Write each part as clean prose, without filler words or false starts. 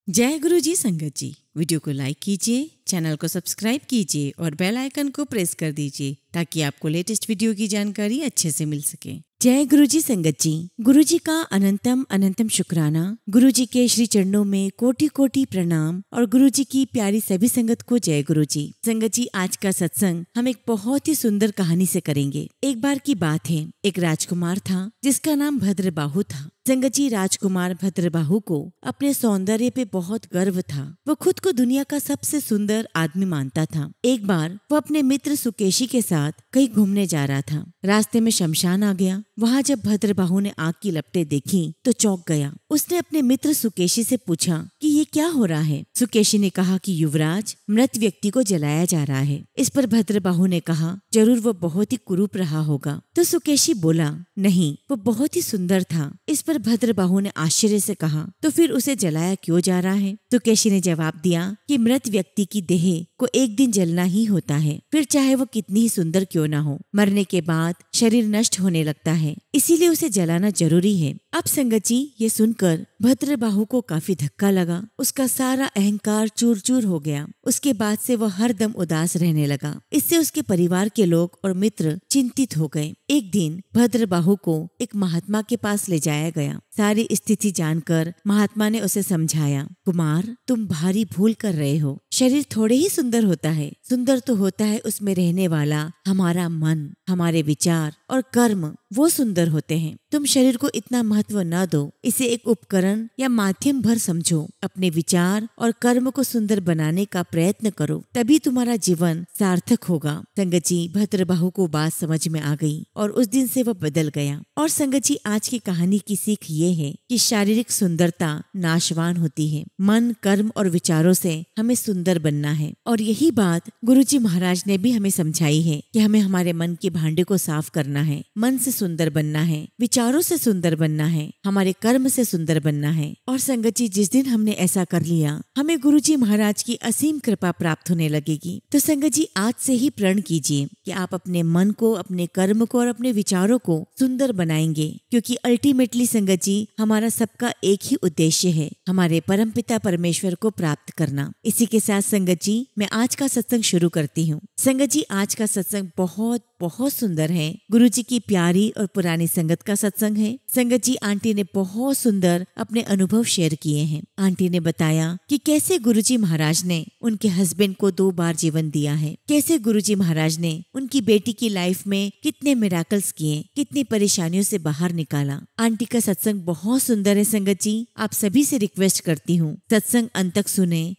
जय गुरु जी संगत जी। वीडियो को लाइक कीजिए, चैनल को सब्सक्राइब कीजिए और बेल आइकन को प्रेस कर दीजिए ताकि आपको लेटेस्ट वीडियो की जानकारी अच्छे से मिल सके। जय गुरु जी संगत जी। गुरु जी का अनंतम अनंतम शुक्राना। गुरु जी के श्री चरणों में कोटि कोटि प्रणाम और गुरु जी की प्यारी सभी संगत को जय गुरु जी। संगत जी, आज का सत्संग हम एक बहुत ही सुंदर कहानी से करेंगे। एक बार की बात है, एक राजकुमार था जिसका नाम भद्रबाहु था। संगत जी, राजकुमार भद्रबाहु को अपने सौंदर्य पे बहुत गर्व था। वो खुद को दुनिया का सबसे सुंदर आदमी मानता था। एक बार वो अपने मित्र सुकेशी के साथ कहीं घूमने जा रहा था। रास्ते में शमशान आ गया। वहाँ जब भद्रबाहु ने आग की लपटें देखी तो चौंक गया। उसने अपने मित्र सुकेशी से पूछा कि ये क्या हो रहा है। सुकेशी ने कहा कि युवराज, मृत व्यक्ति को जलाया जा रहा है। इस पर भद्रबाहु ने कहा, जरूर वो बहुत ही कुरूप रहा होगा। तो सुकेशी बोला, नहीं, वो बहुत ही सुंदर था। इस पर भद्रबाहु ने आश्चर्य से कहा, तो फिर उसे जलाया क्यों जा रहा है। सुकेशी ने जवाब दिया कि मृत व्यक्ति की देह को एक दिन जलना ही होता है, फिर चाहे वो कितनी ही सुंदर क्यों ना हो। मरने के बाद शरीर नष्ट होने लगता है, इसीलिए उसे जलाना जरूरी है। अब संगत जी, ये सुनकर भद्रबाहु को काफी धक्का लगा। उसका सारा अहंकार चूर चूर हो गया। उसके बाद से वह हर दम उदास रहने लगा। इससे उसके परिवार के लोग और मित्र चिंतित हो गए। एक दिन भद्रबाहु को एक महात्मा के पास ले जाया गया। सारी स्थिति जानकर महात्मा ने उसे समझाया, कुमार, तुम भारी भूल कर रहे हो। शरीर थोड़े ही सुंदर होता है, सुंदर तो होता है उसमें रहने वाला हमारा मन, हमारे विचार और कर्म, वो सुंदर होते हैं। तुम शरीर को इतना महत्व न दो, इसे एक उपकरण या माध्यम भर समझो। अपने विचार और कर्म को सुंदर बनाने का प्रयत्न करो, तभी तुम्हारा जीवन सार्थक होगा। संगत जी, भद्रबाहु को बात समझ में आ गई और उस दिन से वह बदल गया। और संगत जी, आज की कहानी की सीख ये है कि शारीरिक सुंदरता नाशवान होती है। मन, कर्म और विचारों से हमें सुंदर बनना है। और यही बात गुरुजी महाराज ने भी हमें समझाई है कि हमें हमारे मन के भांडे को साफ करना है। मन से सुंदर बनना है, विचारों से सुंदर बनना है, हमारे कर्म से सुंदर बनना है। और संगत जी, जिस दिन हमने ऐसा कर लिया, हमें गुरुजी महाराज की असीम कृपा प्राप्त होने लगेगी। तो संगत जी, आज से ही प्रण कीजिए कि आप अपने मन को, अपने कर्म को और अपने विचारों को सुंदर बनाएंगे, क्योंकि अल्टीमेटली संगत जी, हमारा सबका एक ही उद्देश्य है, हमारे परमपिता परमेश्वर को प्राप्त करना। इसी के साथ संगत जी, मैं आज का सत्संग शुरू करती हूँ। संगत जी, आज का सत्संग बहुत बहुत सुंदर है। गुरु जी की प्यारी और पुरानी संगत का सत्संग है। संगत जी, आंटी ने बहुत सुंदर अपने अनुभव शेयर किए हैं। आंटी ने बताया कि कैसे गुरुजी महाराज ने उनके हस्बैंड को 2 बार जीवन दिया है, कैसे गुरुजी महाराज ने उनकी बेटी की लाइफ में कितने मिराकल्स किए, कितनी परेशानियों से बाहर निकाला। आंटी का सत्संग बहुत सुंदर है। संगत जी, आप सभी से रिक्वेस्ट करती हूँ, सत्संग अंत तक सुने,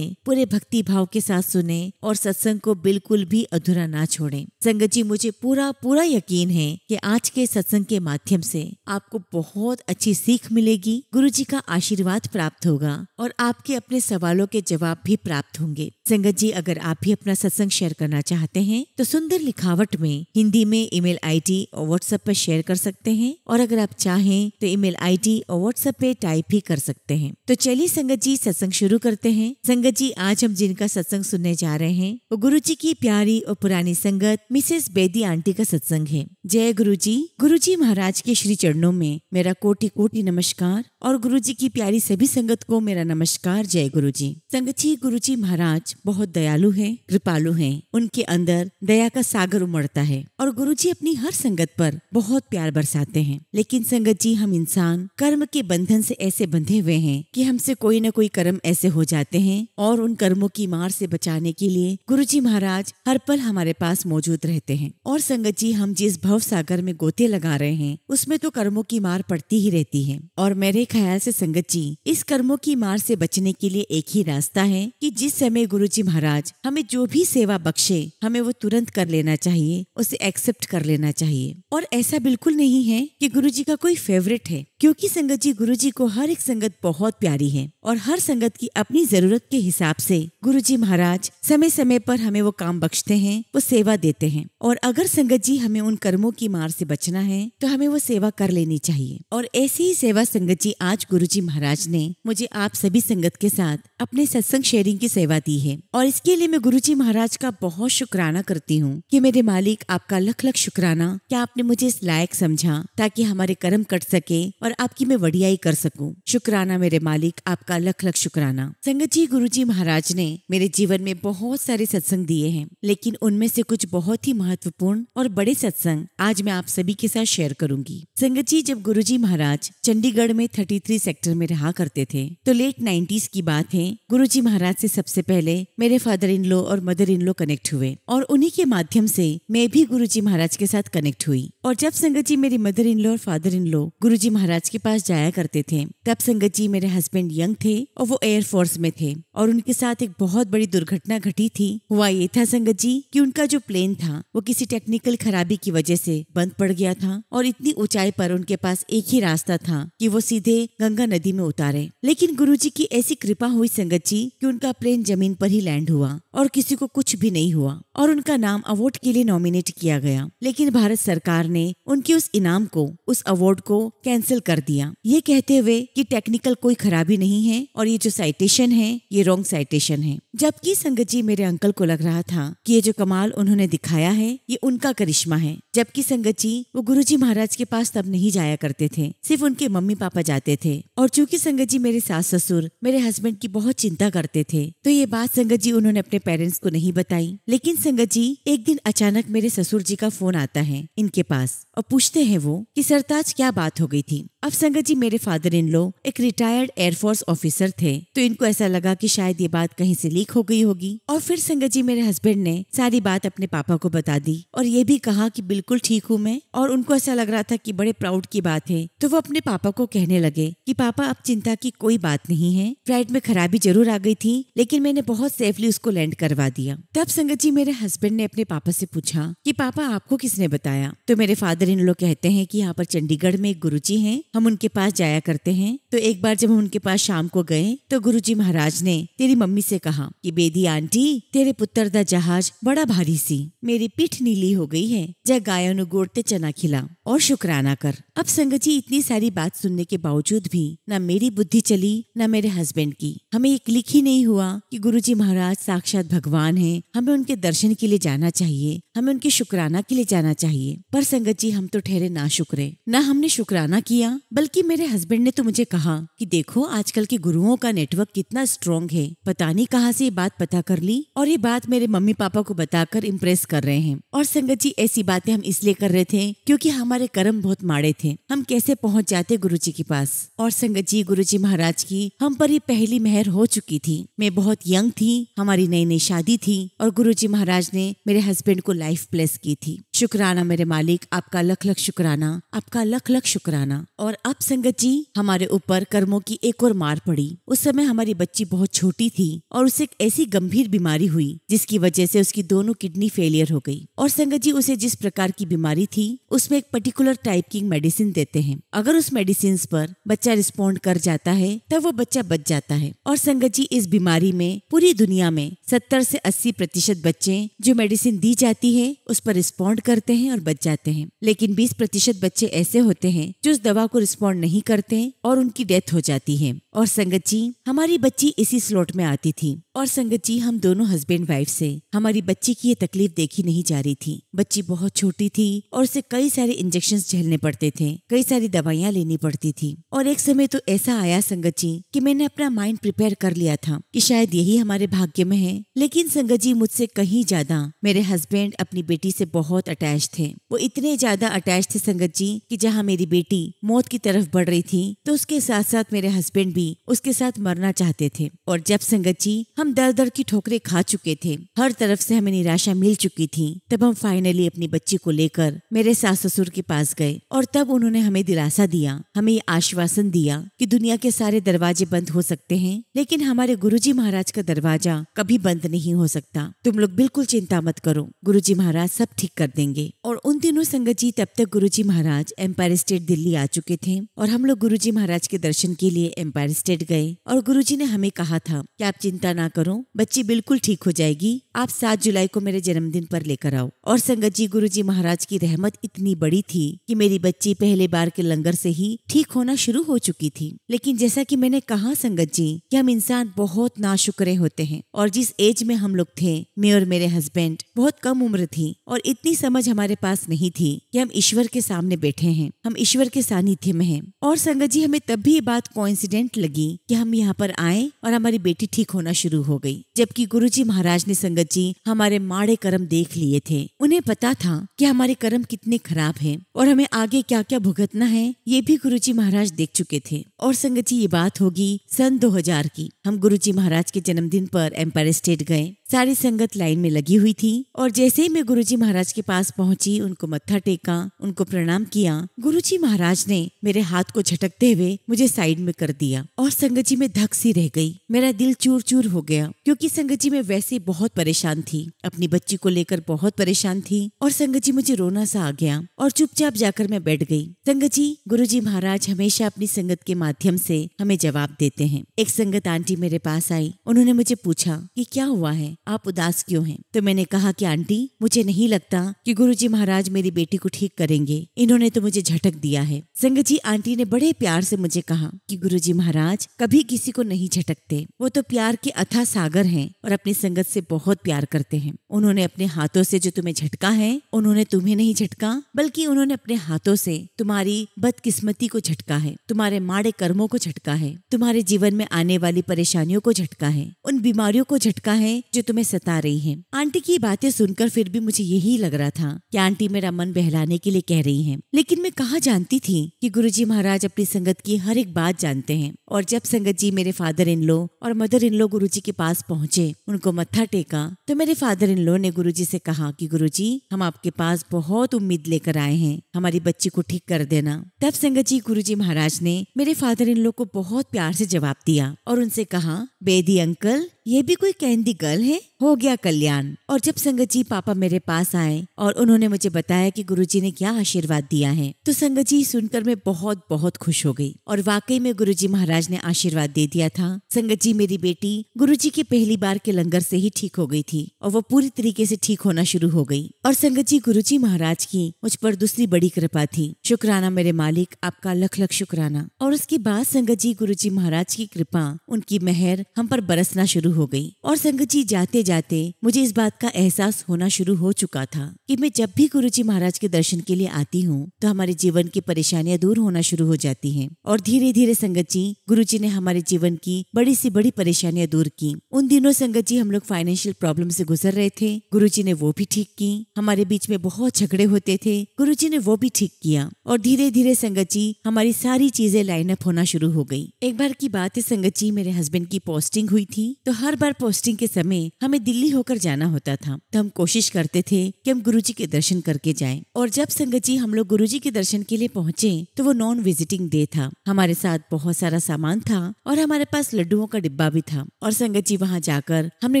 पूरे भक्ति भाव के साथ सुने और सत्संग को बिल्कुल भी अधूरा ना छोड़ें। संगत जी, मुझे पूरा यकीन है कि आज के सत्संग के माध्यम से आपको बहुत अच्छी सीख मिलेगी, गुरुजी का आशीर्वाद प्राप्त होगा और आपके अपने सवालों के जवाब भी प्राप्त होंगे। संगत जी, अगर आप भी अपना सत्संग शेयर करना चाहते हैं तो सुंदर लिखावट में हिंदी में ईमेल आईडी और व्हाट्सएप पर शेयर कर सकते हैं, और अगर आप चाहें तो ईमेल आईडी और व्हाट्सएप पे टाइप भी कर सकते हैं। तो चलिए संगत जी, सत्संग शुरू करते हैं। संगत जी, आज हम जिनका सत्संग सुनने जा रहे हैं वो गुरुजी की प्यारी और पुरानी संगत मिसेस बेदी आंटी का सत्संग है। जय गुरुजी। गुरुजी महाराज के श्री चरणों में मेरा कोटि कोटि नमस्कार और गुरुजी की प्यारी सभी संगत को मेरा नमस्कार। जय गुरुजी। संगत जी, गुरुजी महाराज बहुत दयालु हैं, कृपालु हैं। उनके अंदर दया का सागर उमड़ता है और गुरुजी अपनी हर संगत पर बहुत प्यार बरसाते हैं। लेकिन संगत जी, हम इंसान कर्म के बंधन से ऐसे बंधे हुए हैं कि हमसे कोई न कोई कर्म ऐसे हो जाते हैं, और उन कर्मों की मार से बचाने के लिए गुरुजी महाराज हर पल हमारे पास मौजूद रहते हैं। और संगत जी, हम जिस भव सागर में गोते लगा रहे हैं उसमें तो कर्मों की मार पड़ती ही रहती है। और मेरे ख्याल से संगत जी, इस कर्मों की मार से बचने के लिए एक ही रास्ता है कि जिस समय गुरुजी महाराज हमें जो भी सेवा बख्शे, हमें वो तुरंत कर लेना चाहिए, उसे एक्सेप्ट कर लेना चाहिए। और ऐसा बिल्कुल नहीं है कि गुरुजी का कोई फेवरेट है, क्योंकि संगत जी, गुरुजी को हर एक संगत बहुत प्यारी है और हर संगत की अपनी जरूरत के हिसाब से गुरुजी महाराज समय समय पर हमें वो काम बख्शते हैं, वो सेवा देते हैं। और अगर संगत जी हमें उन कर्मों की मार से बचना है तो हमें वो सेवा कर लेनी चाहिए। और ऐसी ही सेवा संगत जी आज गुरुजी महाराज ने मुझे आप सभी संगत के साथ अपने सत्संग शेयरिंग की सेवा दी है। और इसके लिए मैं गुरुजी महाराज का बहुत शुक्राना करती हूँ कि मेरे मालिक आपका लख लख शुक्राना कि आपने मुझे इस लायक समझा ताकि हमारे कर्म कट सके और आपकी मैं वडियाई कर सकूं। शुक्राना मेरे मालिक आपका लख लख शुक्राना। संगत जी गुरुजी महाराज ने मेरे जीवन में बहुत सारे सत्संग दिए हैं, लेकिन उनमें से कुछ बहुत ही महत्वपूर्ण और बड़े सत्संग आज मैं आप सभी के साथ शेयर करूंगी। संगत जी जब गुरुजी महाराज चंडीगढ़ में 33 सेक्टर में रहा करते थे तो लेट 90s की बात है। गुरुजी महाराज से सबसे पहले मेरे फादर इन लॉ और मदर इन लॉ कनेक्ट हुए और उन्हीं के माध्यम से मैं भी गुरुजी महाराज के साथ कनेक्ट हुई। और जब संगत जी मेरी मदर इन लॉ और फादर इन लॉ गुरुजी महाराज के पास जाया करते थे तब संगत जी मेरे हस्बैंड यंग थे और वो एयरफोर्स में थे और उनके साथ एक बहुत बड़ी दुर्घटना घटी थी। हुआ ये था संगत जी कि उनका जो प्लेन था वो किसी टेक्निकल खराबी की वजह से बंद पड़ गया था और इतनी ऊंचाई पर उनके पास एक ही रास्ता था कि वो सीधे गंगा नदी में उतारे। लेकिन गुरुजी की ऐसी कृपा हुई संगत जी कि उनका प्लेन जमीन पर ही लैंड हुआ और किसी को कुछ भी नहीं हुआ और उनका नाम अवार्ड के लिए नॉमिनेट किया गया। लेकिन भारत सरकार ने उनके उस इनाम को, उस अवार्ड को कैंसिल कर दिया, ये कहते हुए कि टेक्निकल कोई खराबी नहीं है और ये जो साइटेशन है ये रॉन्ग साइटेशन है। जबकि संगत जी मेरे अंकल को लग रहा था कि ये जो कमाल उन्होंने दिखाया है ये उनका करिश्मा है। जबकि संगत जी वो गुरुजी महाराज के पास तब नहीं जाया करते थे, सिर्फ उनके मम्मी पापा जाते थे। और चूंकि संगत जी मेरे सास ससुर मेरे हस्बैंड की बहुत चिंता करते थे तो ये बात संगत जी उन्होंने अपने पेरेंट्स को नहीं बताई। लेकिन संगत जी एक दिन अचानक मेरे ससुर जी का फोन आता है इनके पास और पूछते हैं वो कि सरताज क्या बात हो गई थी। अब संगत जी मेरे फादर इन लॉ एक रिटायर्ड एयरफोर्स ऑफिसर थे तो इनको ऐसा लगा कि शायद ये बात कहीं से लीक हो गई होगी। और फिर संगत जी मेरे हस्बैंड ने सारी बात अपने पापा को बता दी और ये भी कहा कि बिल्कुल ठीक हूँ मैं। और उनको ऐसा लग रहा था कि बड़े प्राउड की बात है तो वो अपने पापा को कहने लगे कि पापा अब चिंता की कोई बात नहीं है, फ्लाइट में खराबी जरूर आ गई थी लेकिन मैंने बहुत सेफली उसको लैंड करवा दिया। तब संगत जी मेरे हस्बैंड ने अपने पापा से पूछा कि पापा आपको किसने बताया। तो मेरे फादर इन लॉ कहते हैं कि यहाँ पर चंडीगढ़ में एक गुरुजी हैं, हम उनके पास जाया करते हैं। तो एक बार जब हम उनके पास शाम को गए तो गुरुजी महाराज ने तेरी मम्मी से कहा कि बेदी आंटी तेरे पुत्र दा जहाज बड़ा भारी सी, मेरी पीठ नीली हो गई है, जा गायों नु गोड़ते चना खिला और शुक्राना कर। अब संगत जी इतनी सारी बात सुनने के बावजूद भी न मेरी बुद्धि चली न मेरे हस्बैंड की। हमें ये क्लिक ही नहीं हुआ कि गुरुजी महाराज साक्षात भगवान हैं, हमें उनके दर्शन के लिए जाना चाहिए, हमें उनके शुक्राना के लिए जाना चाहिए। पर संगत जी हम तो ठहरे ना शुक्रे, न हमने शुक्राना किया बल्कि मेरे हस्बैंड ने तो मुझे कहा कि देखो आजकल के गुरुओं का नेटवर्क कितना स्ट्रॉन्ग है, पता नहीं कहाँ से ये बात पता कर ली और ये बात मेरे मम्मी पापा को बताकर इम्प्रेस कर रहे हैं। और संगत जी ऐसी बातें हम इसलिए कर रहे थे क्योंकि हमारे कर्म बहुत माड़े थे, हम कैसे पहुँच जाते गुरुजी के पास। और संगत जी गुरुजी महाराज की हम पर ये पहली मेहर हो चुकी थी। मैं बहुत यंग थी, हमारी नई नई शादी थी और गुरुजी महाराज ने मेरे हस्बैंड को लाइफ ब्लेस की थी। शुक्राना मेरे मालिक आपका लख लख शुक्राना, आपका लख लख शुक्राना। और अब संगत जी हमारे ऊपर कर्मों की एक और मार पड़ी। उस समय हमारी बच्ची बहुत छोटी थी और उसे एक ऐसी गंभीर बीमारी हुई जिसकी वजह से उसकी दोनों किडनी फेलियर हो गई। और संगत जी उसे जिस प्रकार की बीमारी थी उसमें एक पर्टिकुलर टाइप की मेडिसिन देते हैं, अगर उस मेडिसिन पर बच्चा रिस्पॉन्ड कर जाता है तब वो बच्चा बच जाता है। और संगत जी इस बीमारी में पूरी दुनिया में 70 से 80% बच्चे जो मेडिसिन दी जाती है उस पर रिस्पॉन्ड करते हैं और बच जाते हैं, लेकिन 20% बच्चे ऐसे होते हैं जो उस दवा को रिस्पॉन्ड नहीं करते और उनकी डेथ हो जाती है। और संगत जी हमारी बच्ची इसी स्लॉट में आती थी। और संगत जी हम दोनों हस्बैंड वाइफ से हमारी बच्ची की ये तकलीफ देखी नहीं जा रही थी। बच्ची बहुत छोटी थी और उसे कई सारे इंजेक्शंस झेलने पड़ते थे, कई सारी दवाइयाँ लेनी पड़ती थी। और एक समय तो ऐसा आया संगत जी कि मैंने अपना माइंड प्रिपेयर कर लिया था कि शायद यही हमारे भाग्य में है। लेकिन संगत जी मुझसे कहीं ज्यादा मेरे हस्बैंड अपनी बेटी से बहुत अटैच थे। वो इतने ज्यादा अटैच थे संगत जी कि जहाँ मेरी बेटी मौत की तरफ बढ़ रही थी तो उसके साथ साथ मेरे हस्बैंड भी उसके साथ मरना चाहते थे। और जब संगत जी हम दर दर की ठोकरें खा चुके थे, हर तरफ से हमें निराशा मिल चुकी थी, तब हम फाइनली अपनी बच्ची को लेकर मेरे सास ससुर के पास गए। और तब उन्होंने हमें दिलासा दिया, हमें ये आश्वासन दिया कि दुनिया के सारे दरवाजे बंद हो सकते हैं लेकिन हमारे गुरुजी महाराज का दरवाजा कभी बंद नहीं हो सकता। तुम लोग बिल्कुल चिंता मत करो, गुरुजी महाराज सब ठीक कर देंगे। करेंगे। और उन दिनों संगत जी तब तक गुरुजी महाराज एम्पायर स्टेट दिल्ली आ चुके थे और हम लोग गुरुजी महाराज के दर्शन के लिए एम्पायर स्टेट गए और गुरुजी ने हमें कहा था कि आप चिंता ना करो, बच्ची बिल्कुल ठीक हो जाएगी, आप 7 जुलाई को मेरे जन्मदिन पर लेकर आओ। और संगत जी गुरुजी महाराज की रहमत इतनी बड़ी थी कि मेरी बच्ची पहले बार के लंगर से ही ठीक होना शुरू हो चुकी थी। लेकिन जैसा कि मैंने कहा संगत जी कि हम इंसान बहुत नाशुक्रे होते हैं और जिस एज में हम लोग थे, मैं और मेरे हस्बैंड, बहुत कम उम्र थी और इतनी समझ हमारे पास नहीं थी कि हम ईश्वर के सामने बैठे हैं, हम ईश्वर के सानिध्य में हैं। और संगत जी हमें तब भी ये बात कोइंसिडेंट लगी कि हम यहाँ पर आए और हमारी बेटी ठीक होना शुरू हो गई, जबकि गुरुजी महाराज ने संगत जी हमारे माड़े कर्म देख लिए थे। उन्हें पता था कि हमारे कर्म कितने खराब हैं और हमें आगे क्या क्या भुगतना है, ये भी गुरुजी महाराज देख चुके थे। और संगत जी ये बात होगी सन 2000 की। हम गुरुजी महाराज के जन्मदिन पर एम्पायर स्टेट गए। सारी संगत लाइन में लगी हुई थी और जैसे ही मैं गुरुजी महाराज के पास पहुंची, उनको मत्था टेका, उनको प्रणाम किया। गुरुजी महाराज ने मेरे हाथ को झटकते हुए मुझे साइड में कर दिया और संगत जी में धक सी रह गई। मेरा दिल चूर चूर हो गया क्योंकि संगत जी मैं वैसे बहुत परेशान थी, अपनी बच्ची को लेकर बहुत परेशान थी और संगत जी मुझे रोना सा आ गया और चुपचाप जाकर मैं बैठ गई। संगत जी गुरुजी महाराज हमेशा अपनी संगत के माध्यम से हमें जवाब देते हैं। एक संगत आंटी मेरे पास आई, उन्होंने मुझे पूछा कि क्या हुआ है, आप उदास क्यों हैं? तो मैंने कहा कि आंटी मुझे नहीं लगता कि गुरुजी महाराज मेरी बेटी को ठीक करेंगे, इन्होंने तो मुझे झटक दिया है। संगत जी आंटी ने बड़े प्यार से मुझे कहा कि गुरुजी महाराज कभी किसी को नहीं झटकते, वो तो प्यार के अथाह सागर हैं और अपनी संगत से बहुत प्यार करते हैं। उन्होंने अपने हाथों से जो तुम्हें झटका है, उन्होंने तुम्हें नहीं झटका, बल्कि उन्होंने अपने हाथों से तुम्हारी बदकिस्मती को झटका है, तुम्हारे माड़े कर्मों को झटका है, तुम्हारे जीवन में आने वाली परेशानियों को झटका है, उन बीमारियों को झटका है जो तुम्हें सता रही हैं। आंटी की बातें सुनकर फिर भी मुझे यही लग रहा था कि आंटी मेरा मन बहलाने के लिए कह रही हैं, लेकिन मैं कहाँ जानती थी कि गुरुजी महाराज अपनी संगत की हर एक बात जानते हैं। और जब संगत जी मेरे फादर इन लॉ और मदर इन लॉ गुरुजी के पास पहुँचे, उनको मत्था टेका, तो मेरे फादर इन लॉ ने गुरुजी से कहा कि गुरुजी हम आपके पास बहुत उम्मीद लेकर आए हैं, हमारी बच्ची को ठीक कर देना। तब संगत जी गुरुजी महाराज ने मेरे फादर इन लॉ को बहुत प्यार से जवाब दिया और उनसे कहा, बेदी अंकल ये भी कोई कैंडी गर्ल है, हो गया कल्याण। और जब संगत जी पापा मेरे पास आए और उन्होंने मुझे बताया कि गुरुजी ने क्या आशीर्वाद दिया है, तो संगत जी सुनकर मैं बहुत बहुत खुश हो गई। और वाकई में गुरुजी महाराज ने आशीर्वाद दे दिया था। संगत जी मेरी बेटी गुरुजी के पहली बार के लंगर से ही ठीक हो गई थी और वो पूरी तरीके से ठीक होना शुरू हो गई। और संगत जी गुरुजी महाराज की मुझ पर दूसरी बड़ी कृपा थी। शुक्राना मेरे मालिक, आपका लख लख शुक्राना। और उसके बाद संगत जी गुरुजी महाराज की कृपा, उनकी मेहर हम पर बरसना शुरू हो गई। और संगत जी जाते जाते मुझे इस बात का एहसास होना शुरू हो चुका था कि मैं जब भी गुरुजी महाराज के दर्शन के लिए आती हूँ तो हमारे जीवन की परेशानियां दूर होना शुरू हो जाती हैं। और धीरे धीरे संगत जी गुरुजी ने हमारे जीवन की बड़ी सी बड़ी परेशानियां दूर की। उन दिनों संगत जी हम लोग फाइनेंशियल प्रॉब्लम से गुजर रहे थे, गुरुजी ने वो भी ठीक की। हमारे बीच में बहुत झगड़े होते थे, गुरुजी ने वो भी ठीक किया। और धीरे धीरे संगत जी हमारी सारी चीजें लाइन अप होना शुरू हो गई। एक बार की बात है संगत जी, मेरे हस्बैंड की पोस्टिंग हुई थी, तो हर बार पोस्टिंग के समय हमें दिल्ली होकर जाना होता था। तो हम कोशिश करते थे कि हम गुरुजी के दर्शन करके जाएं। और जब संगत जी हम लोग गुरुजी के दर्शन के लिए पहुंचे तो वो नॉन विजिटिंग डे था। हमारे साथ बहुत सारा सामान था और हमारे पास लड्डुओं का डिब्बा भी था। और संगत जी वहाँ जाकर हमने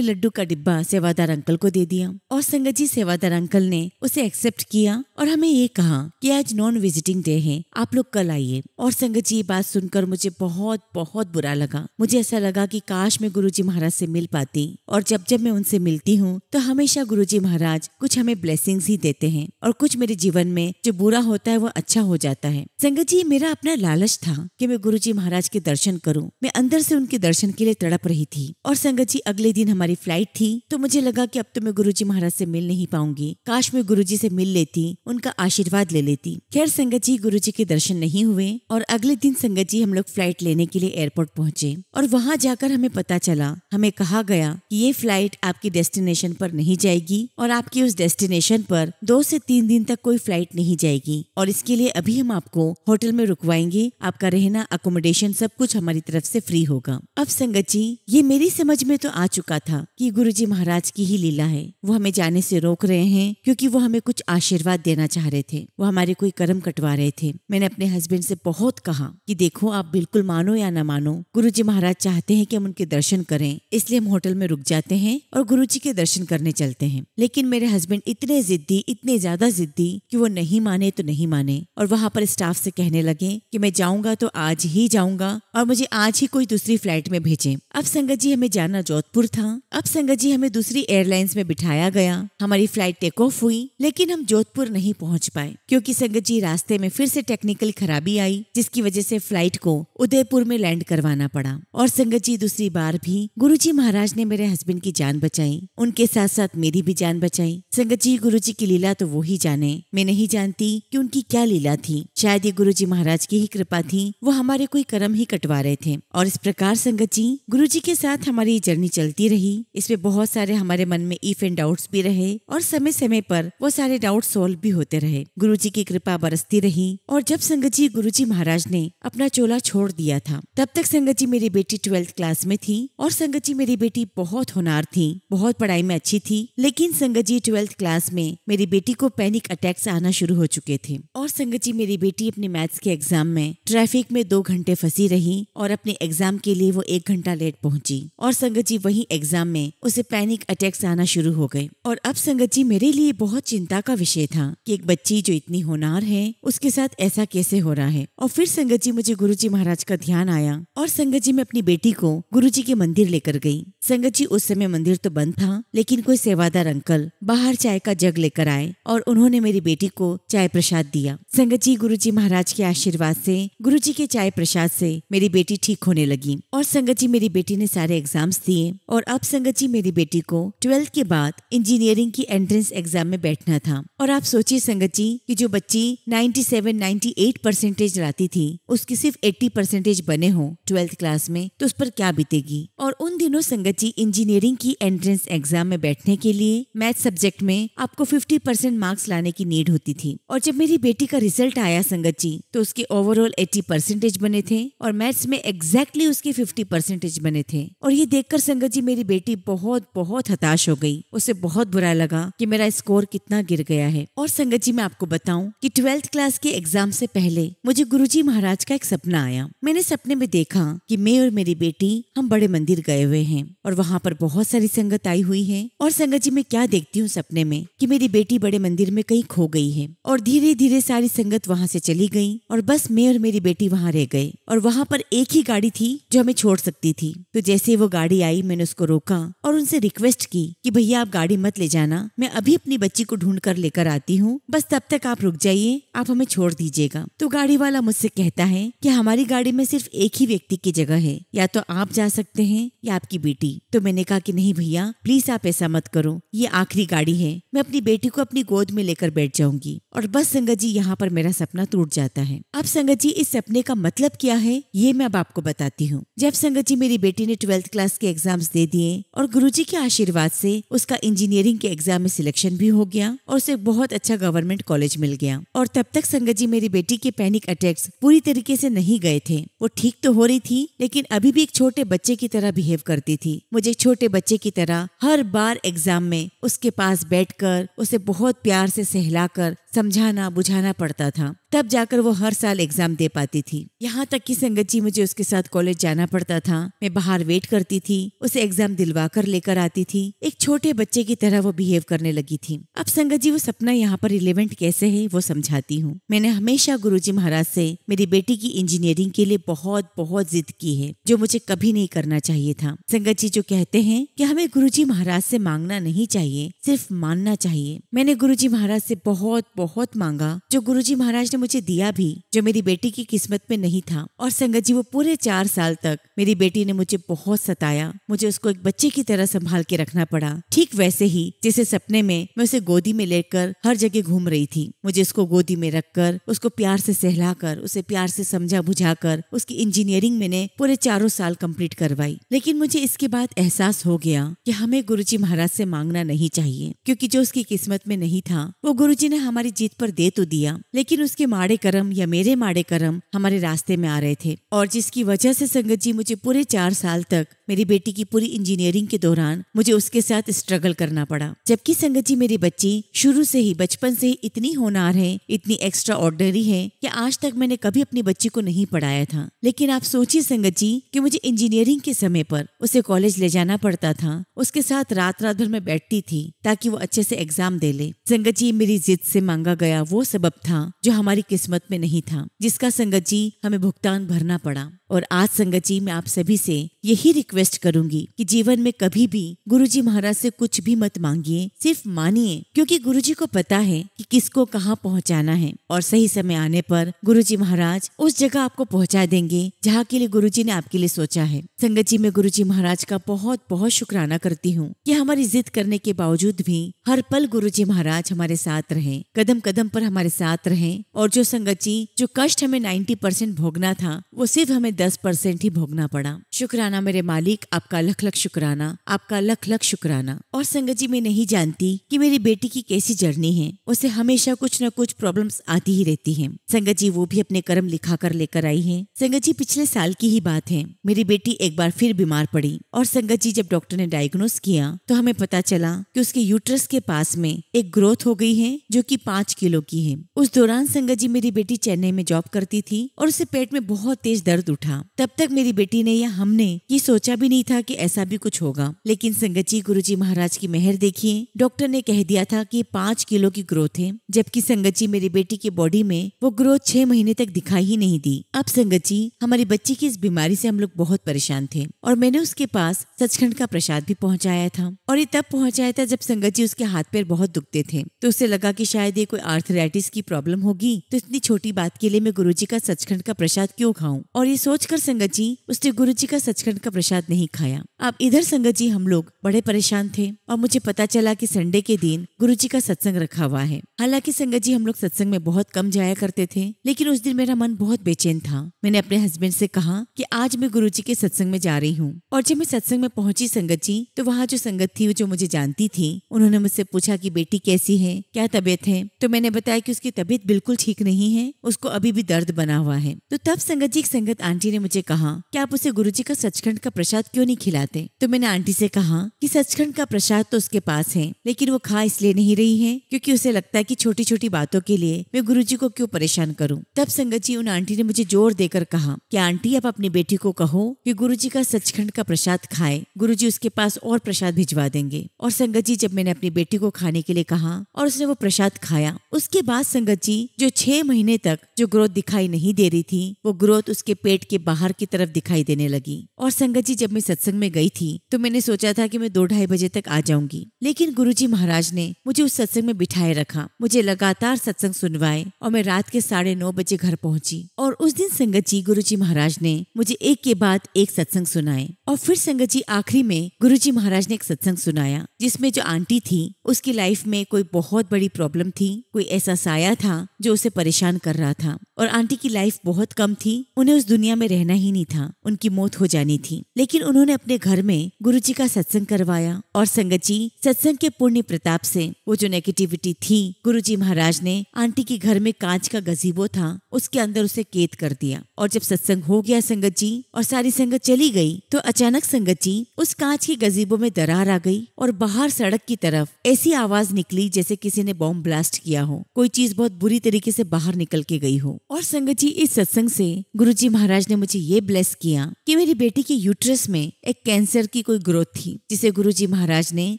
लड्डू का डिब्बा सेवादार अंकल को दे दिया और संगत जी सेवादार अंकल ने उसे एक्सेप्ट किया और हमें ये कहा कि आज नॉन विजिटिंग डे है, आप लोग कल आइए। और संगत जी बात सुनकर मुझे बहुत बहुत बुरा लगा। मुझे ऐसा लगा कि काश मैं गुरुजी महाराज से मिल पाती। और जब जब मैं उनसे मिलती हूँ तो हमेशा गुरुजी महाराज कुछ हमें ब्लेसिंग्स ही देते हैं और कुछ मेरे जीवन में जो बुरा होता है वो अच्छा हो जाता है। संगत जी मेरा अपना लालच था कि मैं गुरुजी महाराज के दर्शन करूं। मैं अंदर से उनके दर्शन के लिए तड़प रही थी। और संगत जी अगले दिन हमारी फ्लाइट थी, तो मुझे लगा कि अब तो मैं गुरुजी महाराज से मिल नहीं पाऊंगी। काश मैं गुरुजी से मिल लेती, उनका आशीर्वाद ले लेती। खैर संगत जी गुरुजी के दर्शन नहीं हुए और अगले दिन संगत जी हम लोग फ्लाइट लेने के लिए एयरपोर्ट पहुंचे। और वहां जाकर हमें पता चला, हमें कहा गया कि ये फ्लाइट आपकी डेस्टिनेशन पर नहीं जाएगी और आपकी उस डेस्टिनेशन पर 2 से 3 दिन तक कोई फ्लाइट नहीं जाएगी। और इसके लिए अभी हम आपको होटल में रुकवाएंगे, आपका रहना, अकोमोडेशन सब कुछ हमारी तरफ से फ्री होगा। अब संगत जी ये मेरी समझ में तो आ चुका था कि गुरुजी महाराज की ही लीला है। वो हमें जाने से रोक रहे हैं क्योंकि वो हमें कुछ आशीर्वाद देना चाह रहे थे, वो हमारे कोई कर्म कटवा रहे थे। मैंने अपने हस्बैंड से बहुत कहा कि देखो आप बिल्कुल मानो या ना मानो, गुरुजी महाराज चाहते हैं कि हम उनके दर्शन करें, इसलिए हम होटल में रुक जाते हैं और गुरुजी के दर्शन करने चलते हैं। लेकिन मेरे हस्बैंड इतने ज्यादा जिद्दी कि वो नहीं माने तो नहीं माने और वहाँ पर स्टाफ से कहने लगे कि मैं जाऊंगा तो आज ही जाऊंगा और मुझे आज ही कोई दूसरी फ्लाइट में भेजें। अब संगत जी हमें जाना जोधपुर था। अब संगत जी हमें दूसरी एयरलाइंस में बिठाया गया। हमारी फ्लाइट टेक ऑफ हुई लेकिन हम जोधपुर नहीं पहुंच पाए क्योंकि संगत जी रास्ते में फिर से टेक्निकल खराबी आई, जिसकी वजह से फ्लाइट को उदयपुर में लैंड करवाना पड़ा। और संगत जी दूसरी बार भी गुरुजी महाराज ने मेरे हस्बैंड की जान बचाई, उनके साथ साथ मेरी भी जान बचाई। संगत जी गुरुजी की लीला तो वो ही जाने, मैं नहीं जानती कि उनकी क्या लीला थी। शायद ये गुरुजी महाराज की ही कृपा थी, वो हमारे कोई कर्म ही कटवा रहे थे। और इस प्रकार संगत जी गुरुजी के साथ हमारी ये जर्नी चलती रही। इसमें बहुत सारे हमारे मन में इफ एंड डाउट्स भी रहे और समय समय पर वो सारे डाउट सॉल्व भी होते रहे। गुरुजी की कृपा बरसती रही। और जब संगत जी गुरुजी महाराज ने अपना चोला छोड़ दिया था, तब तक संगत जी मेरी बेटी 12th क्लास में थी। और संगत जी मेरी बेटी बहुत होनहार थी, बहुत पढ़ाई में अच्छी थी। लेकिन संगत जी 12th क्लास में मेरी बेटी को पैनिक अटैक्स आना शुरू हो चुके थे। और संगत जी मेरी बेटी अपने मैथ्स के एग्जाम में ट्रैफिक में 2 घंटे फंसी रही और अपने एग्जाम के लिए वो 1 घंटा लेट पहुंची। और संगत जी वही एग्जाम में उसे पैनिक अटैक्स आना शुरू हो गए। और अब संगत जी मेरे लिए बहुत चिंता का विषय था कि एक बच्ची जो इतनी होनहार है उसके साथ ऐसा कैसे हो रहा है। और फिर संगत जी मुझे गुरुजी महाराज का ध्यान आया और संगत जी मैं अपनी बेटी को गुरुजी के मंदिर लेकर गई। संगत जी उस समय मंदिर तो बंद था, लेकिन कोई सेवादार अंकल बाहर चाय का जग लेकर आए और उन्होंने मेरी बेटी को चाय प्रसाद दिया। संगत जी गुरुजी महाराज के आशीर्वाद से, गुरुजी के चाय प्रसाद से मेरी बेटी ठीक होने लगी। और संगत जी मेरी बेटी ने सारे एग्जाम्स दिए। और अब संगत जी मेरी बेटी को 12th के बाद इंजीनियरिंग की एंट्रेंस एग्जाम में बैठना था। और आप सोचिए संगत जी कि जो बच्ची 97-98% लाती थी उसकी सिर्फ 80% बने हो 12th क्लास में, तो उस पर क्या बीतेगी। और उन दिनों संगत जी इंजीनियरिंग की एंट्रेंस एग्जाम में बैठने के लिए मैथ सब्जेक्ट में आपको 50% मार्क्स लाने की नीड होती थी। और जब मेरी बेटी का रिजल्ट आया संगत जी तो उसके ओवरऑल 80% बने थे और मैथ्स में एग्जैक्टली उसके 50% बने थे। और ये देखकर संगत जी मेरी बेटी बहुत बहुत हताश हो गई। उसे बहुत बुरा लगा कि मेरा स्कोर कितना गिर गया है। और संगत जी मैं आपको बताऊं कि 12th क्लास के एग्जाम से पहले मुझे गुरुजी महाराज का एक सपना आया। मैंने सपने में देखा कि मैं और मेरी बेटी हम बड़े मंदिर गए हुए हैं और वहाँ पर बहुत सारी संगत आई हुई है। और संगत जी मैं क्या देखती हूँ सपने में कि मेरी बेटी बड़े मंदिर में कहीं खो गई है और धीरे धीरे सारी संगत वहाँ से चली गई और बस मैं और मेरी बेटी वहाँ रह गए। और वहाँ पर एक ही गाड़ी थी जो हमें छोड़ सकती थी। तो जैसे वो गाड़ी आई मैंने उसको रोका और उनसे रिक्वेस्ट की कि भैया आप गाड़ी मत ले जाना, मैं अभी अपनी बच्ची को ढूंढ कर लेकर आती हूँ, बस तब तक आप रुक जाइए, आप हमें छोड़ दीजिएगा। तो गाड़ी वाला मुझसे कहता है कि हमारी गाड़ी में सिर्फ एक ही व्यक्ति की जगह है, या तो आप जा सकते हैं या आपकी बेटी। तो मैंने कहा कि नहीं भैया प्लीज आप ऐसा मत करो, ये आखिरी गाड़ी है, मैं अपनी बेटी को अपनी गोद में लेकर बैठ जाऊंगी। और बस संगत जी यहाँ पर मेरा सपना टूट जाता है। अब संगत जी इस सपने का मतलब क्या है ये मैं अब आपको बताती हूँ। जब संगत जी मेरी बेटी ने 12th क्लास के एग्जाम्स दे दिए और गुरुजी के आशीर्वाद से उसका इंजीनियरिंग के एग्जाम में सिलेक्शन भी हो गया और उसे बहुत अच्छा गवर्नमेंट कॉलेज मिल गया। और तब तक संगत जी मेरी बेटी के पैनिक अटैक्स पूरी तरीके से नहीं गए थे। वो ठीक तो हो रही थी लेकिन अभी भी एक छोटे बच्चे की तरह बिहेव करती थी। मुझे छोटे बच्चे की तरह हर बार एग्जाम में उसके पास बैठकर उसे बहुत प्यार से सहलाकर समझाना बुझाना पड़ता था, तब जाकर वो हर साल एग्जाम दे पाती थी। यहाँ तक कि संगत जी मुझे उसके साथ कॉलेज जाना पड़ता था, मैं बाहर वेट करती थी, उसे एग्जाम दिलवा कर लेकर आती थी। एक छोटे बच्चे की तरह वो बिहेव करने लगी थी। अब संगत जी वो सपना यहाँ पर रिलेवेंट कैसे है वो समझाती हूँ। मैंने हमेशा गुरुजी महाराज से मेरी बेटी की इंजीनियरिंग के लिए बहुत बहुत जिद की है, जो मुझे कभी नहीं करना चाहिए था। संगत जी जो कहते हैं कि हमें गुरुजी महाराज से मांगना नहीं चाहिए, सिर्फ मानना चाहिए। मैंने गुरुजी महाराज से बहुत बहुत मांगा, जो गुरुजी महाराज ने मुझे दिया भी, जो मेरी बेटी की किस्मत में नहीं था। और संगत जी वो पूरे 4 साल तक मेरी बेटी ने मुझे बहुत सताया, मुझे उसको एक बच्चे की तरह संभाल के रखना पड़ा। ठीक वैसे ही जैसे सपने में मैं उसे गोदी में लेकर हर जगह घूम रही थी। मुझे उसको गोदी में रखकर उसको प्यार से सहलाकर उसे प्यार से समझा बुझाकर उसकी इंजीनियरिंग मैंने पूरे 4 साल कंप्लीट करवाई। लेकिन मुझे इसके बाद एहसास हो गया कि हमें गुरुजी महाराज से मांगना नहीं चाहिए, क्योंकि जो उसकी किस्मत में नहीं था वो गुरुजी ने हमारी जीत पर दे तो दिया, लेकिन उसके माड़े कर्म या मेरे माड़े कर्म हमारे रास्ते में आ रहे थे, और जिसकी वजह से संगत जी मुझे पूरे 4 साल तक मेरी बेटी की पूरी इंजीनियरिंग के दौरान मुझे उसके साथ स्ट्रगल करना पड़ा। जबकि संगत जी मेरी बच्ची शुरू से ही, बचपन से ही इतनी होनहार है, इतनी एक्स्ट्रा ऑर्डिनरी है कि आज तक मैंने कभी अपनी बच्ची को नहीं पढ़ाया था। लेकिन आप सोचिए संगत जी कि मुझे इंजीनियरिंग के समय पर उसे कॉलेज ले जाना पड़ता था, उसके साथ रात रात भर मैं बैठती थी ताकि वो अच्छे से एग्जाम दे ले। संगत जी मेरी जिद से मांगा गया वो सबब था जो हमारी किस्मत में नहीं था, जिसका संगत जी हमें भुगतान भरना पड़ा। और आज संगत जी मैं आप सभी से यही रिक्वेस्ट करूंगी कि जीवन में कभी भी गुरुजी महाराज से कुछ भी मत मांगिए, सिर्फ मानिए, क्योंकि गुरुजी को पता है कि किसको कहाँ पहुँचाना है, और सही समय आने पर गुरुजी महाराज उस जगह आपको पहुँचा देंगे जहाँ के लिए गुरुजी ने आपके लिए सोचा है। संगत जी मैं गुरुजी महाराज का बहुत बहुत शुक्राना करती हूँ कि हमारी जिद करने के बावजूद भी हर पल गुरुजी महाराज हमारे साथ रहे, कदम कदम पर हमारे साथ रहे। और जो संगत जी जो कष्ट हमें 90% भोगना था वो सिर्फ हमें 10% ही भोगना पड़ा। शुक्राना मेरे मालिक, आपका लख लख शुक्राना, आपका लख लख शुक्राना। और संगत जी मैं नहीं जानती कि मेरी बेटी की कैसी जर्नी है, उसे हमेशा कुछ न कुछ प्रॉब्लम्स आती ही रहती हैं। संगत जी वो भी अपने कर्म लिखा कर लेकर आई है। संगत जी पिछले साल की ही बात है, मेरी बेटी एक बार फिर बीमार पड़ी, और संगत जी जब डॉक्टर ने डायग्नोस किया तो हमें पता चला कि उसके यूट्रस के पास में एक ग्रोथ हो गई है जो कि 5 किलो की है। उस दौरान संगत जी मेरी बेटी चेन्नई में जॉब करती थी और उसे पेट में बहुत तेज दर्द उठा। तब तक मेरी बेटी ने या हमने ये सोचा भी नहीं था कि ऐसा भी कुछ होगा। लेकिन संगत जी गुरुजी महाराज की मेहर देखिए, डॉक्टर ने कह दिया था कि 5 किलो की ग्रोथ है, जबकि संगत जी मेरी बेटी की बॉडी में वो ग्रोथ 6 महीने तक दिखाई ही नहीं दी। अब संगत जी हमारी बच्ची की इस बीमारी से हम लोग बहुत परेशान थे, और मैंने उसके पास सचखंड का प्रसाद भी पहुंचाया था। और ये तब पहुंचाया था जब संगत जी उसके हाथ पैर बहुत दुखते थे, तो उसे लगा कि शायद ये कोई आर्थराइटिस की प्रॉब्लम होगी, तो इतनी छोटी बात के लिए मैं गुरुजी का सचखंड का प्रसाद क्यों खाऊं। और ये सोचकर संगत जी उसने गुरुजी का सचखंड का प्रसाद नहीं खाया। अब इधर संगत जी हम लोग बड़े परेशान थे, और मुझे पता चला कि संडे के दिन गुरुजी का सत्संग रखा हुआ है। हालांकि संगत जी हम लोग सत्संग में बहुत कम जाया करते थे, लेकिन उस दिन मेरा मन बहुत बेचैन था। मैंने अपने हस्बैंड से कहा कि आज मैं गुरुजी के सत्संग में जा रही हूँ। और जब मैं सत्संग में पहुंची संगत जी, तो वहाँ जो संगत थी जो मुझे जानती थी, उन्होंने मुझसे पूछा कि बेटी कैसी है, क्या तबीयत है। तो मैंने बताया कि उसकी तबीयत बिल्कुल ठीक नहीं है, उसको अभी भी दर्द बना हुआ है। तो तब संगत जी संगत आंटी ने मुझे कहा कि आप उसे गुरुजी का सचखंड का प्रसाद क्यों नहीं खिलाते। तो मैंने आंटी से कहा कि सचखंड का प्रसाद तो उसके पास है, लेकिन वो खा इसलिए नहीं रही है क्योंकि उसे लगता है कि छोटी छोटी बातों के लिए मैं गुरुजी को क्यों परेशान करूं। तब संगत जी उन आंटी ने मुझे जोर देकर कहा कि आंटी आप अपनी बेटी को कहो कि गुरुजी का सचखंड का प्रसाद खाए, गुरुजी उसके पास और प्रसाद भिजवा देंगे। और संगत जी जब मैंने अपनी बेटी को खाने के लिए कहा और उसने वो प्रसाद खाया, उसके बाद संगत जी जो 6 महीने तक जो ग्रोथ दिखाई नहीं दे रही थी, वो ग्रोथ उसके पेट के बाहर की तरफ दिखाई देने लगी। और संगत जी जब मैं सत्संग में गई थी तो मैंने सोचा था कि मैं 2-2:30 बजे तक आ जाऊंगी, लेकिन गुरुजी महाराज ने मुझे उस सत्संग में बिठाए रखा, मुझे लगातार सत्संग सुनवाए, और मैं रात के 9:30 बजे घर पहुंची। और उस दिन संगत जी गुरुजी महाराज ने मुझे एक के बाद एक सत्संग सुनाए। और फिर संगत जी आखिरी में गुरुजी महाराज ने एक सत्संग सुनाया जिसमें जो आंटी थी उसकी लाइफ में कोई बहुत बड़ी प्रॉब्लम थी, कोई ऐसा साया था जो उसे परेशान कर रहा था, और आंटी की लाइफ बहुत कम थी, उन्हें उस दुनिया में रहना ही नहीं था, उनकी मौत हो जानी थी। लेकिन उन्होंने अपने घर में गुरुजी का सत्संग करवाया, और संगत जी सत्संग के पुण्य प्रताप से वो जो नेगेटिविटी थी, गुरुजी महाराज ने आंटी के घर में कांच का गजीबो था उसके अंदर उसे कैद कर दिया। और जब सत्संग हो गया संगत जी और सारी संगत चली गई, तो अचानक संगत जी उस कांच के गजीबो में दरार आ गई, और बाहर सड़क की तरफ ऐसी आवाज निकली जैसे किसी ने बॉम्ब ब्लास्ट किया हो, कोई चीज बहुत बुरी तरीके से बाहर निकल के गई हो। और संगत जी इस सत्संग से गुरुजी महाराज ने मुझे ये ब्लेस किया कि मेरी बेटी के यूट्रस में एक कैंसर की कोई ग्रोथ थी, जिसे गुरुजी महाराज ने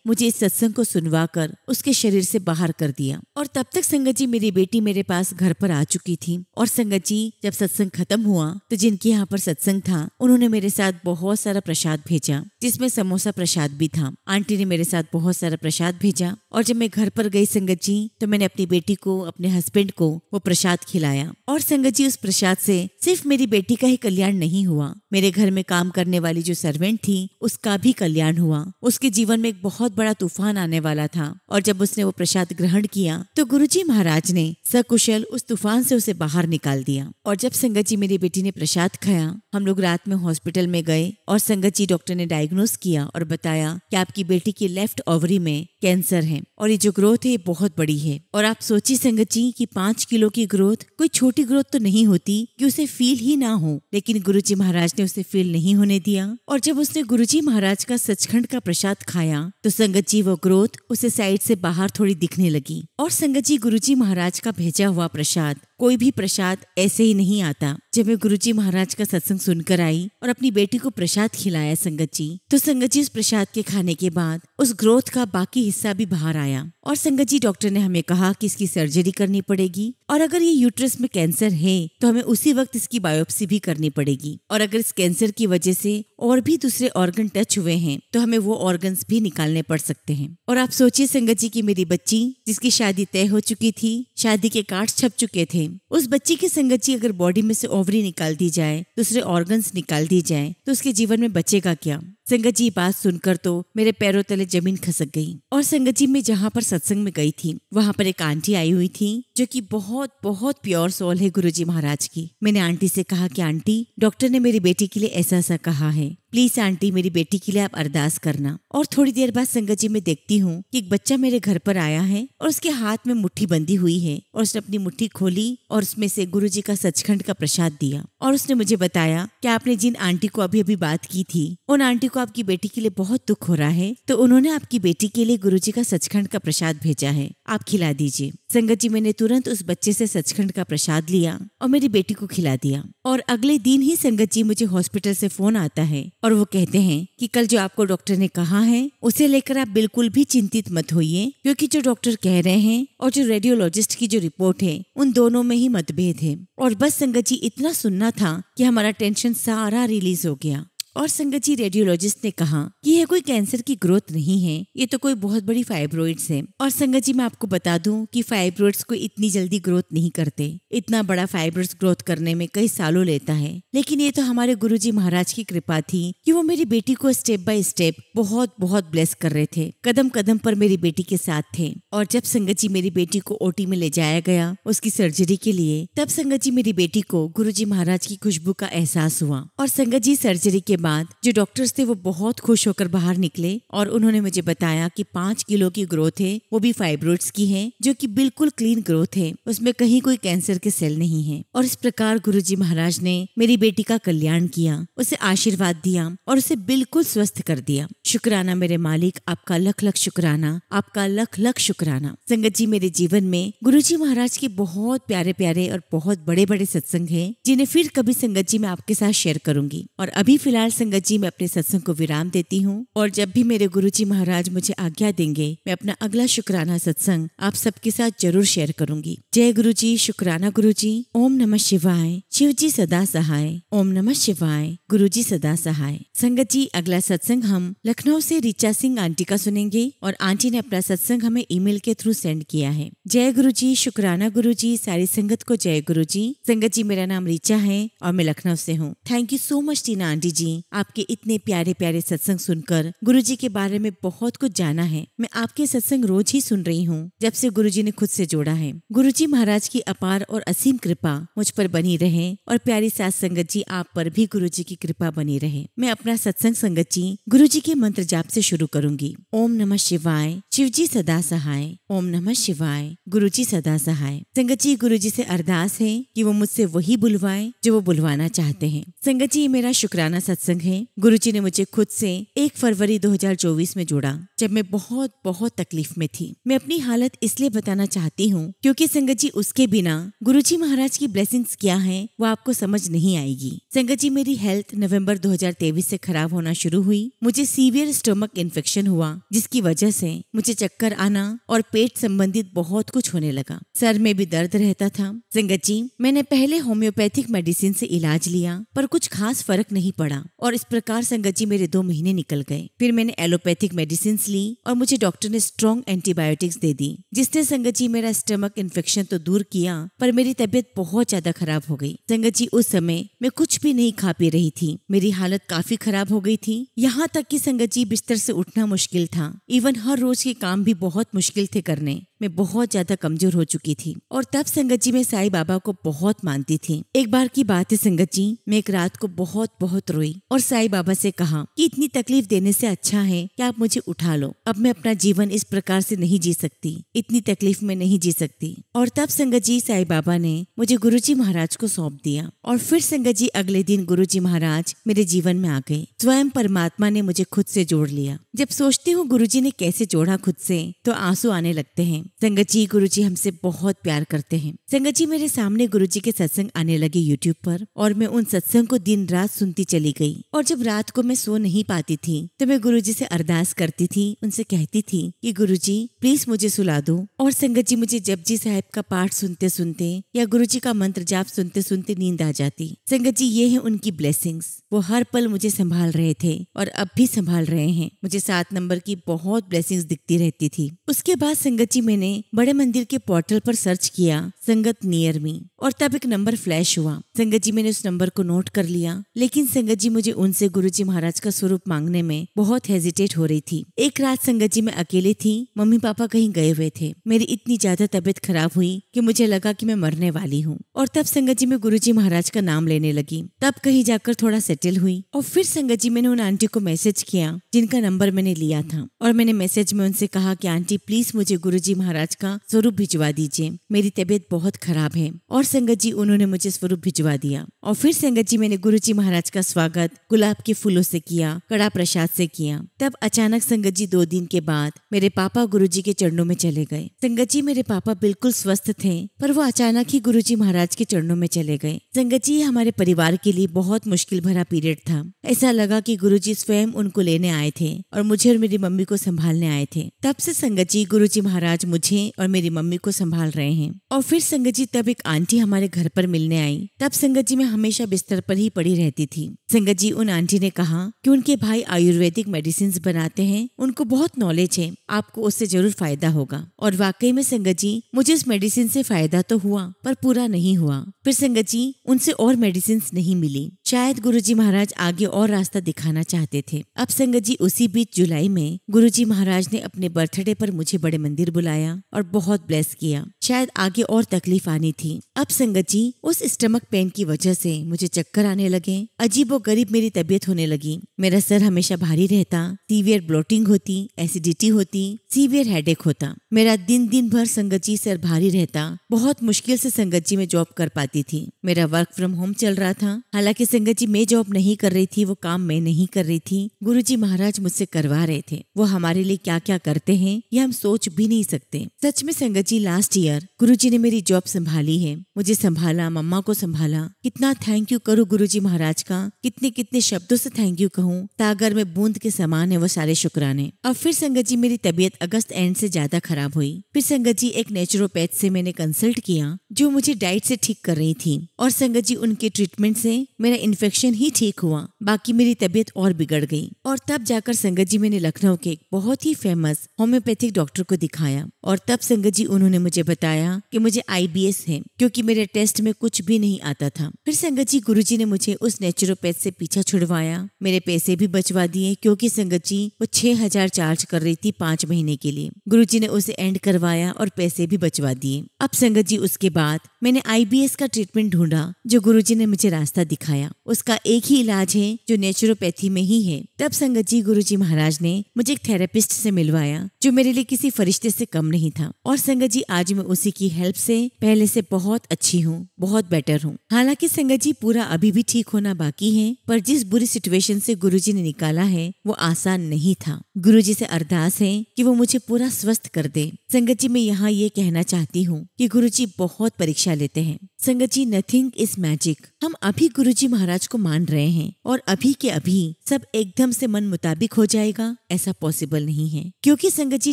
मुझे इस सत्संग को सुनवा कर उसके शरीर से बाहर कर दिया। और तब तक संगत जी मेरी बेटी मेरे पास घर पर आ चुकी थी। और संगत जी जब सत्संग खत्म हुआ तो जिनके यहाँ पर सत्संग था उन्होंने मेरे साथ बहुत सारा प्रसाद भेजा, जिसमें समोसा प्रसाद भी था। आंटी ने मेरे साथ बहुत सारा प्रसाद भेजा, और जब मैं घर पर गई संगत जी तो मैंने अपनी बेटी को, अपने हस्बैंड को वो प्रसाद खिलाया। और और संगत जी, उस प्रसाद से सिर्फ मेरी बेटी का ही कल्याण नहीं हुआ, मेरे घर में काम करने वाली जो सर्वेंट थी उसका भी कल्याण हुआ। उसके जीवन में एक बहुत बड़ा तूफान आने वाला था और जब उसने वो प्रसाद ग्रहण किया तो गुरुजी महाराज ने सकुशल उस तूफान से उसे बाहर निकाल दिया। और जब संगत जी मेरी बेटी ने प्रसाद खाया, हम लोग रात में हॉस्पिटल में गए और संगत जी डॉक्टर ने डायग्नोस किया और बताया कि आपकी बेटी की लेफ्ट ओवरी में कैंसर है और ये जो ग्रोथ है ये बहुत बड़ी है। और आप सोचिए संगत जी कि 5 किलो की ग्रोथ कोई छोटी ग्रोथ तो नहीं होती कि उसे फील ही ना हो, लेकिन गुरुजी महाराज ने उसे फील नहीं होने दिया। और जब उसने गुरुजी महाराज का सचखंड का प्रसाद खाया तो संगत जी वो ग्रोथ उसे साइड से बाहर थोड़ी दिखने लगी। और संगत जी, गुरुजी महाराज का भेजा हुआ प्रसाद, कोई भी प्रसाद ऐसे ही नहीं आता। जब मैं गुरुजी महाराज का सत्संग सुनकर आई और अपनी बेटी को प्रसाद खिलाया संगत जी, तो संगत जी उस प्रसाद के खाने के बाद उस ग्रोथ का बाकी हिस्सा भी बाहर आया। और संगत जी, डॉक्टर ने हमें कहा कि इसकी सर्जरी करनी पड़ेगी और अगर ये यूट्रस में कैंसर है तो हमें उसी वक्त इसकी बायोप्सी भी करनी पड़ेगी। और अगर इस कैंसर की वजह से और भी दूसरे ऑर्गन टच हुए हैं तो हमें वो ऑर्गन्स भी निकालने पड़ सकते हैं। और आप सोचिए संगत जी कि मेरी बच्ची जिसकी शादी तय हो चुकी थी, शादी के कार्ड छप चुके थे, उस बच्ची की संगत जी अगर बॉडी में से ओवरी निकाल दी जाए, दूसरे ऑर्गन्स निकाल दी जाए तो उसके जीवन में बचेगा क्या। संगत जी बात सुनकर तो मेरे पैरों तले जमीन खसक गई। और संगत जी, मैं जहाँ पर सत्संग में गई थी वहाँ पर एक आंटी आई हुई थी जो कि बहुत बहुत प्योर सोल है गुरुजी महाराज की। मैंने आंटी से कहा कि आंटी, डॉक्टर ने मेरी बेटी के लिए ऐसा ऐसा कहा है, प्लीज आंटी मेरी बेटी के लिए आप अरदास करना। और थोड़ी देर बाद संगत जी मैं देखती हूँ कि एक बच्चा मेरे घर पर आया है और उसके हाथ में मुट्ठी बंधी हुई है और उसने अपनी मुट्ठी खोली और उसमें से गुरुजी का सचखंड का प्रसाद दिया। और उसने मुझे बताया कि आपने जिन आंटी को अभी अभी बात की थी, उन आंटी को आपकी बेटी के लिए बहुत दुख हो रहा है, तो उन्होंने आपकी बेटी के लिए गुरुजी का सचखंड का प्रसाद भेजा है, आप खिला दीजिए। संगत जी, मैंने तुरंत उस बच्चे से सचखंड का प्रसाद लिया और मेरी बेटी को खिला दिया। और अगले दिन ही संगत जी मुझे हॉस्पिटल से फोन आता है और वो कहते हैं कि कल जो आपको डॉक्टर ने कहा है उसे लेकर आप बिल्कुल भी चिंतित मत होइए, क्योंकि जो डॉक्टर कह रहे हैं और जो रेडियोलॉजिस्ट की जो रिपोर्ट है उन दोनों में ही मतभेद है। और बस संगत जी, इतना सुनना था कि हमारा टेंशन सारा रिलीज हो गया। और संगत जी, रेडियोलॉजिस्ट ने कहा कि यह कोई कैंसर की ग्रोथ नहीं है, ये तो कोई बहुत बड़ी फाइब्रोइड्स है। और संगत जी, मैं आपको बता दूं कि फाइब्रोइड्स कोई इतनी जल्दी ग्रोथ नहीं करते, इतना बड़ा फाइब्रोइड्स ग्रोथ करने में कई सालों लेता है। लेकिन ये तो हमारे गुरुजी महाराज की कृपा थी कि वो मेरी बेटी को स्टेप बाय स्टेप बहुत बहुत ब्लेस कर रहे थे, कदम कदम पर मेरी बेटी के साथ थे। और जब संगत जी मेरी बेटी को ओटी में ले जाया गया उसकी सर्जरी के लिए, तब संगत जी मेरी बेटी को गुरुजी महाराज की खुशबू का एहसास हुआ। और संगत जी, सर्जरी के बाद जो डॉक्टर्स थे वो बहुत खुश होकर बाहर निकले और उन्होंने मुझे बताया कि 5 किलो की ग्रोथ है, वो भी फाइब्रोइड्स की है, जो कि बिल्कुल क्लीन ग्रोथ है, उसमें कहीं कोई कैंसर के सेल नहीं है। और इस प्रकार गुरुजी महाराज ने मेरी बेटी का कल्याण किया, उसे आशीर्वाद दिया और उसे बिल्कुल स्वस्थ कर दिया। शुक्राना मेरे मालिक, आपका लख लख शुक्राना, आपका लख लख शुक्राना। संगत जी, मेरे जीवन में गुरुजी महाराज के बहुत प्यारे प्यारे और बहुत बड़े बड़े सत्संग हैं, जिन्हें फिर कभी संगत जी मैं आपके साथ शेयर करूंगी। और अभी फिलहाल संगत जी मैं अपने सत्संग को विराम देती हूँ और जब भी मेरे गुरुजी महाराज मुझे आज्ञा देंगे मैं अपना अगला शुक्राना सत्संग आप सबके साथ जरूर शेयर करूंगी। जय गुरुजी, शुक्राना गुरुजी। ओम नमः शिवाय। शिव जी सदा सहाय। ओम नमः शिवाय। गुरुजी सदा सहाय। संगत जी, अगला सत्संग हम लखनऊ से रीचा सिंह आंटी का सुनेंगे और आंटी ने अपना सत्संग हमें ईमेल के थ्रू सेंड किया है। जय गुरुजी, शुक्राना गुरुजी। सारी संगत को जय गुरुजी। संगत जी, मेरा नाम रीचा है और मैं लखनऊ से हूँ। Thank you so much Tina aunty ji, आपके इतने प्यारे प्यारे सत्संग सुनकर गुरुजी के बारे में बहुत कुछ जाना है। मैं आपके सत्संग रोज ही सुन रही हूँ जब से गुरुजी ने खुद से जोड़ा है। गुरुजी महाराज की अपार और असीम कृपा मुझ पर बनी रहे और प्यारी साथ संगत जी आप पर भी गुरुजी की कृपा बनी रहे। मैं अपना सत्संग संगत जी गुरुजी के मंत्र जाप से शुरू करूंगी। ओम नमः शिवाय। शिव जी सदा सहाय। ओम नमः शिवाय। गुरुजी सदा सहाय। संगत जी, गुरुजी से अरदास है कि वो मुझसे वही बुलवाए जो वो बुलवाना चाहते हैं। संगत जी, मेरा शुक्राना सत्संग है। गुरुजी ने मुझे खुद से 1 फरवरी 2024 में जोड़ा जब मैं बहुत बहुत तकलीफ में थी। मैं अपनी हालत इसलिए बताना चाहती हूँ क्योंकि संगत जी उसके बिना गुरुजी महाराज की ब्लेसिंग्स क्या हैं वो आपको समझ नहीं आएगी। संगत जी, मेरी हेल्थ नवंबर 2023 से खराब होना शुरू हुई। मुझे सीवियर स्टमक इन्फेक्शन हुआ जिसकी वजह से मुझे चक्कर आना और पेट संबंधित बहुत कुछ कुछ होने लगा। सर में भी दर्द रहता था। संगत जी, मैंने पहले होम्योपैथिक मेडिसिन से इलाज लिया पर कुछ खास फर्क नहीं पड़ा और इस प्रकार संगत जी मेरे 2 महीने निकल गए। फिर मैंने एलोपैथिक मेडिसिन ली और मुझे डॉक्टर ने स्ट्रॉन्ग एंटीबायोटिक्स दे दी, जिसने संगत जी मेरा स्टमक इन्फेक्शन तो दूर किया पर मेरी तबीयत बहुत ज्यादा खराब हो गई। संगत जी, उस समय मैं कुछ भी नहीं खा पी रही थी। मेरी हालत काफी खराब हो गई थी, यहाँ तक कि संगत जी बिस्तर से उठना मुश्किल था। इवन हर रोज के काम भी बहुत मुश्किल थे करने। मैं बहुत ज्यादा कमजोर हो चुकी थी और तब संगत जी मैं साईं बाबा को बहुत मानती थी। एक बार की बात है संगत जी, मैं एक रात को बहुत रोई और साईं बाबा से कहा कि इतनी तकलीफ देने से अच्छा है कि आप मुझे उठा लो। अब मैं अपना जीवन इस प्रकार से नहीं जी सकती, इतनी तकलीफ में नहीं जी सकती। और तब संगत जी साईं बाबा ने मुझे गुरुजी महाराज को सौंप दिया और फिर संगत जी अगले दिन गुरुजी महाराज मेरे जीवन में आ गए। स्वयं परमात्मा ने मुझे खुद से जोड़ लिया। जब सोचती हूँ गुरुजी ने कैसे जोड़ा खुद से तो आंसू आने लगते हैं। संगत जी, गुरुजी हमसे बहुत प्यार करते हैं। संगत जी, मेरे सामने गुरुजी के सत्संग आने लगे यूट्यूब पर और मैं उन सत्संग को दिन रात सुनती चली गई। और जब रात को मैं सो नहीं पाती थी तो मैं गुरुजी से अरदास करती थी, उनसे कहती थी कि गुरुजी प्लीज मुझे सुला दो। और संगत जी, मुझे जपजी साहिब का पाठ सुनते सुनते या गुरुजी का मंत्र जाप सुनते सुनते नींद आ जाती। संगत जी, ये है उनकी ब्लेसिंग्स। वो हर पल मुझे संभाल रहे थे और अब भी संभाल रहे हैं। मुझे 7 नंबर की बहुत ब्लेसिंग्स दिखती रहती थी। उसके बाद संगत जी मैंने बड़े मंदिर के पोर्टल पर सर्च किया संगत नियर मी और तब एक नंबर फ्लैश हुआ। संगत जी, मैंने उस नंबर को नोट कर लिया, लेकिन संगत जी मुझे उनसे गुरुजी महाराज का स्वरूप मांगने में बहुत हेजिटेट हो रही थी। एक रात संगत जी मैं अकेले थी, मम्मी पापा कहीं गए हुए थे। मेरी इतनी ज्यादा तबीयत खराब हुई कि मुझे लगा कि मैं मरने वाली हूँ और तब संगत जी मैं गुरुजी महाराज का नाम लेने लगी। तब कहीं जाकर थोड़ा सेटल हुई और फिर संगत जी मैंने उन आंटी को मैसेज किया जिनका नंबर मैंने लिया था और मैंने मैसेज में उनसे कहा कि आंटी प्लीज मुझे गुरुजी महाराज का स्वरूप भिजवा दीजिए, मेरी तबीयत बहुत खराब है। और संगत जी उन्होंने मुझे स्वरूप भिजवा दिया और फिर संगत जी मैंने गुरुजी महाराज का स्वागत गुलाब के फूलों से किया, कड़ा प्रसाद से किया। तब अचानक संगत जी 2 दिन के बाद मेरे पापा गुरुजी के चरणों में चले गए। संगत जी, मेरे पापा बिल्कुल स्वस्थ थे पर वो अचानक ही गुरुजी महाराज के चरणों में चले गए। संगत जी, हमारे परिवार के लिए बहुत मुश्किल भरा पीरियड था। ऐसा लगा कि गुरुजी स्वयं उनको लेने आए थे और मुझे और मेरी मम्मी को संभालने आए थे। तब से संगत जी गुरुजी महाराज मुझे और मेरी मम्मी को संभाल रहे हैं। और फिर संगत जी तब एक आंटी हमारे घर पर मिलने आई। तब संगत जी मैं हमेशा बिस्तर पर ही पड़ी रहती थी। संगत जी, उन आंटी ने कहा कि उनके भाई आयुर्वेदिक मेडिसिन बनाते हैं, उनको बहुत नॉलेज है, आपको उससे जरूर फायदा होगा। और वाकई में संगत जी मुझे उस मेडिसिन से फायदा तो हुआ पर पूरा नहीं हुआ। फिर संगत जी उनसे और मेडिसिन नहीं मिली। शायद गुरुजी महाराज आगे और रास्ता दिखाना चाहते थे। अब संगत जी उसी बीच जुलाई में गुरुजी महाराज ने अपने बर्थडे पर मुझे बड़े मंदिर बुलाया और बहुत ब्लेस किया। शायद आगे और तकलीफ आनी थी। अब संगत जी उस स्टमक पेन की वजह से मुझे चक्कर आने लगे, अजीब व गरीब मेरी तबीयत होने लगी। मेरा सर हमेशा भारी रहता, सीवियर ब्लोटिंग होती, एसिडिटी होती, सीवियर हेडेक होता। मेरा दिन भर संगत जी सर भारी रहता। बहुत मुश्किल से संगत जी में जॉब कर पाती थी। मेरा वर्क फ्रॉम होम चल रहा था। हालांकि संगत जी मैं जॉब नहीं कर रही थी, वो काम मैं नहीं कर रही थी, गुरुजी महाराज मुझसे करवा रहे थे। वो हमारे लिए क्या क्या करते हैं ये हम सोच भी नहीं सकते। सच में संगत जी लास्ट ईयर गुरुजी ने मेरी जॉब संभाली है, मुझे संभाला, मम्मा को संभाला। कितना थैंक यू करूँ गुरुजी महाराज का, कितने कितने शब्दों से थैंक यू कहूँ। सागर में बूंद के समान है वो सारे शुक्राने। अब फिर संगत जी मेरी तबीयत अगस्त एंड से ज्यादा खराब हुई। फिर संगत जी एक नेचुरोपैथ से मैंने कंसल्ट किया जो मुझे डाइट से ठीक कर रही थी और संगत जी उनके ट्रीटमेंट से मेरा इन्फेक्शन ही ठीक हुआ, बाकी मेरी तबीयत और बिगड़ गई। और तब जाकर संगत जी मैंने लखनऊ के एक बहुत ही फेमस होम्योपैथिक डॉक्टर को दिखाया और तब संगत जी उन्होंने मुझे बताया कि मुझे IBS है क्योंकि मेरे टेस्ट में कुछ भी नहीं आता था। फिर संगत जी गुरुजी ने मुझे उस नेचुरोपैथ से पीछा छुड़वाया, मेरे पैसे भी बचवा दिए क्योंकि संगत जी वो 6,000 चार्ज कर रही थी 5 महीने के लिए। गुरुजी ने उसे एंड करवाया और पैसे भी बचवा दिए। अब संगत जी उसके बाद मैंने IBS का ट्रीटमेंट ढूंढा जो गुरुजी ने मुझे रास्ता दिखाया। उसका एक ही इलाज है जो नेचुरोपैथी में ही है। तब संगत जी गुरुजी महाराज ने मुझे एक थेरेपिस्ट से मिलवाया जो मेरे लिए किसी फरिश्ते से कम नहीं था। और संगत जी आज मैं उसी की हेल्प से पहले से बहुत अच्छी हूँ, बहुत बेटर हूँ। हालांकि संगत जी पूरा अभी भी ठीक होना बाकी है, पर जिस बुरी सिचुएशन से गुरुजी ने निकाला है वो आसान नहीं था। गुरुजी से अरदास है कि वो मुझे पूरा स्वस्थ कर दे। संगत जी मैं यहाँ ये कहना चाहती हूँ कि गुरुजी बहुत परीक्षा लेते हैं। संगत जी, नथिंग इज मैजिक। हम अभी गुरुजी महाराज को मान रहे हैं और अभी के अभी सब एकदम से मन मुताबिक हो जाएगा, ऐसा पॉसिबल नहीं है। क्योंकि संगत जी,